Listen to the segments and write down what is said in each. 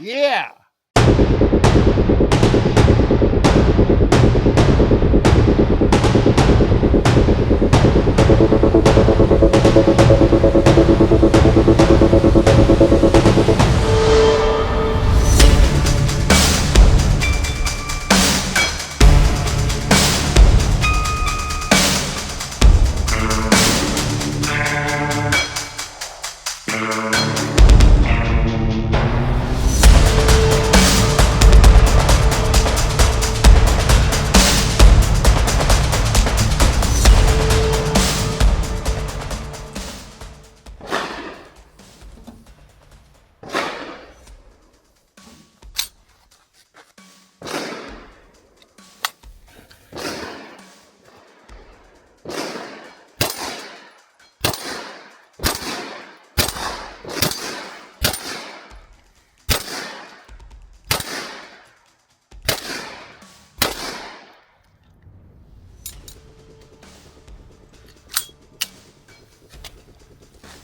Yeah!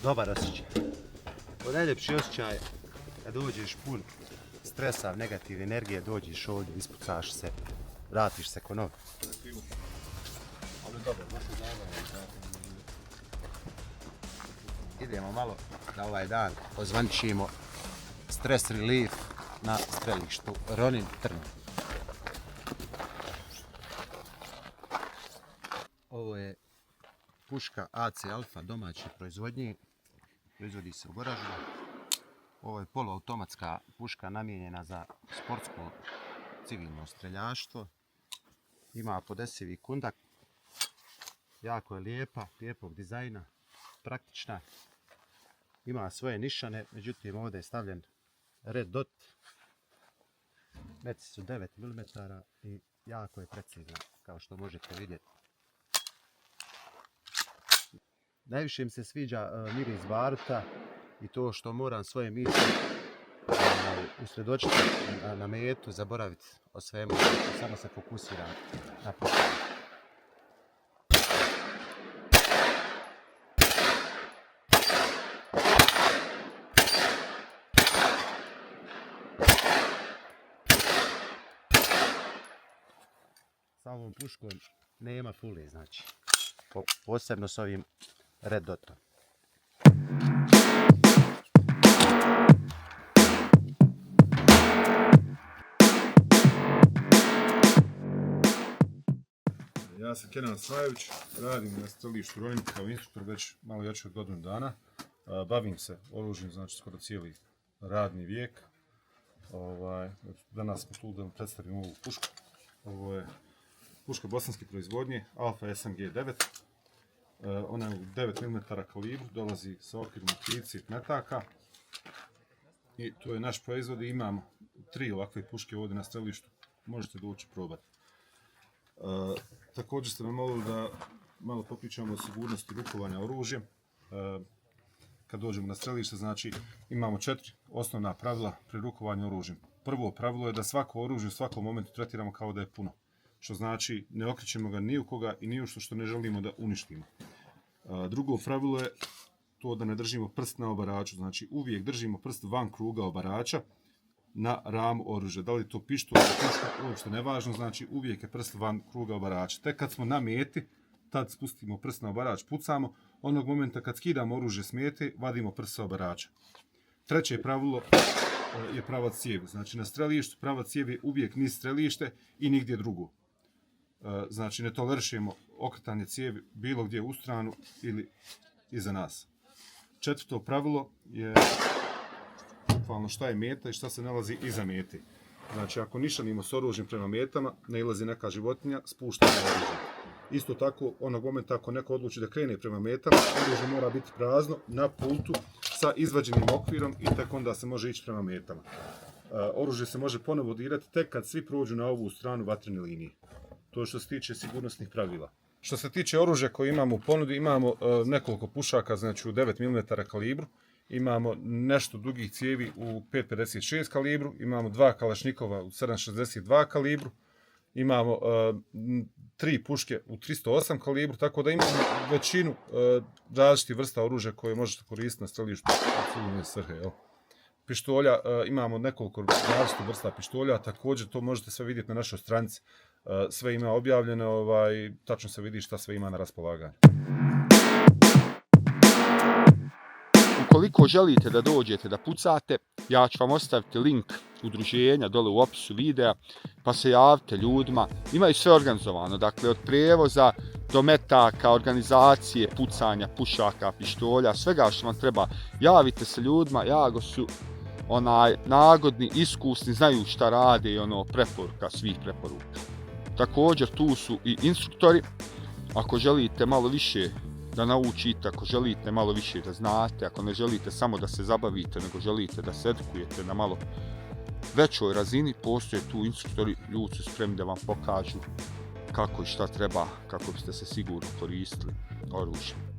Dobar osjećaj. Od najljepši osjećaj kad dođeš pun stresa, negativne energije, dođeš ovdje, ispucaš se, vratiš se ko novi. Idemo malo na ovaj dan, ozvaničimo stres relief na strelištu Ronin Trn. Ovo je puška AC Alfa domaće proizvodnje, proizvodi se u Goraždu. Ovo je poluautomatska puška namijenjena za sportsko civilno streljaštvo. Ima podesivi kundak, jako je lijepa, lijepog dizajna, praktična. Ima svoje nišane, međutim ovdje je stavljen red dot. Meci su 9 mm i jako je precizna, kao što možete vidjeti. Najviše mi se sviđa miris baruta i to što moram svoje misli usredočiti na metu, zaboraviti o svemu, samo se fokusiram na pušenje. Sa ovom puškom nema fule, znači, posebno s ovim red dotom. Ja sam Kenan Smajević, radim na strelištu Ronin kao instruktor već malo jače od godinu dana. Bavim se oružjem, znači skoro cijeli radni vijek. Danas smo tu da vam predstavim ovu pušku. Ovo je puška bosanske proizvodnje, Alfa SMG 9. Ona je u 9 mm kalibru, dolazi sa okvirom 30 metaka. I to je naš proizvod i imamo 3 ovakve puške ovdje na strelištu. Možete doći probati. Također ste me molili da malo popričamo o sigurnosti rukovanja oružjem. Kad dođemo na strelište, znači imamo 4 osnovna pravila pri rukovanju oružjem. Prvo pravilo je da svako oružje u svakom momentu tretiramo kao da je puno. Što znači ne okrećemo ga ni u koga i ni u što ne želimo da uništimo. Drugo pravilo je to da ne držimo prst na obaraču, znači uvijek držimo prst van kruga obarača na ramu oružja. Da li to pištolj ili puška, uopšte nevažno, znači uvijek je prst van kruga obarača. Tek kad smo na meti, tad spustimo prst na obarač, pucamo. Onog momenta kad skidamo oružje s mete, vadimo prst sa obarača. Treće pravilo je pravac cijevi. Znači na strelištu pravac cijevi je uvijek niz strelište i nigdje drugo. Znači ne tolerišemo okretanje cijevi bilo gdje u stranu ili iza nas. Četvrto pravilo je bukvalno šta je meta i šta se nalazi iza mete. Znači ako nišanimo s oružjem prema metama, nailazi neka životinja, spuštamo oružje. Isto tako, onog momenta ako neko odluči da krene prema metama, oružje mora biti prazno na pultu sa izvađenim okvirom i tek onda se može ići prema metama. Oružje se može ponovo dirati tek kad svi prođu na ovu stranu vatrene linije. To je što se tiče sigurnosnih pravila. Što se tiče oružja koje imamo u ponudi, imamo nekoliko pušaka, znači u 9 mm kalibru, imamo nešto dugih cijevi u 5.56 kalibru, imamo 2 kalašnikova u 7.62 kalibru, imamo 3 puške u 308 kalibru, tako da imamo većinu različitih vrsta oružja koje možete koristiti na strelištu u civilne svrhe. pištolja, imamo nekoliko različitih vrsta pištolja, također to možete sve vidjeti na našoj stranici, sve ima objavljeno, tačno se vidi šta sve ima na raspolaganju. Ukoliko želite da dođete da pucate, ja ću vam ostaviti link udruženja dole u opisu videa, pa se javite ljudima. Imaju sve organizovano, dakle od prijevoza do metaka, organizacije, pucanja, pušaka, pištolja, svega što vam treba. Javite se ljudima, jako su nagodni, iskusni, znaju šta rade i preporuka, svih preporuka. Također tu su i instruktori, ako želite malo više da naučite, ako želite malo više da znate, ako ne želite samo da se zabavite, nego želite da se edukujete na malo većoj razini, postoje tu instruktori, ljudi su spremni da vam pokažu kako i šta treba, kako biste se sigurno koristili oružjem.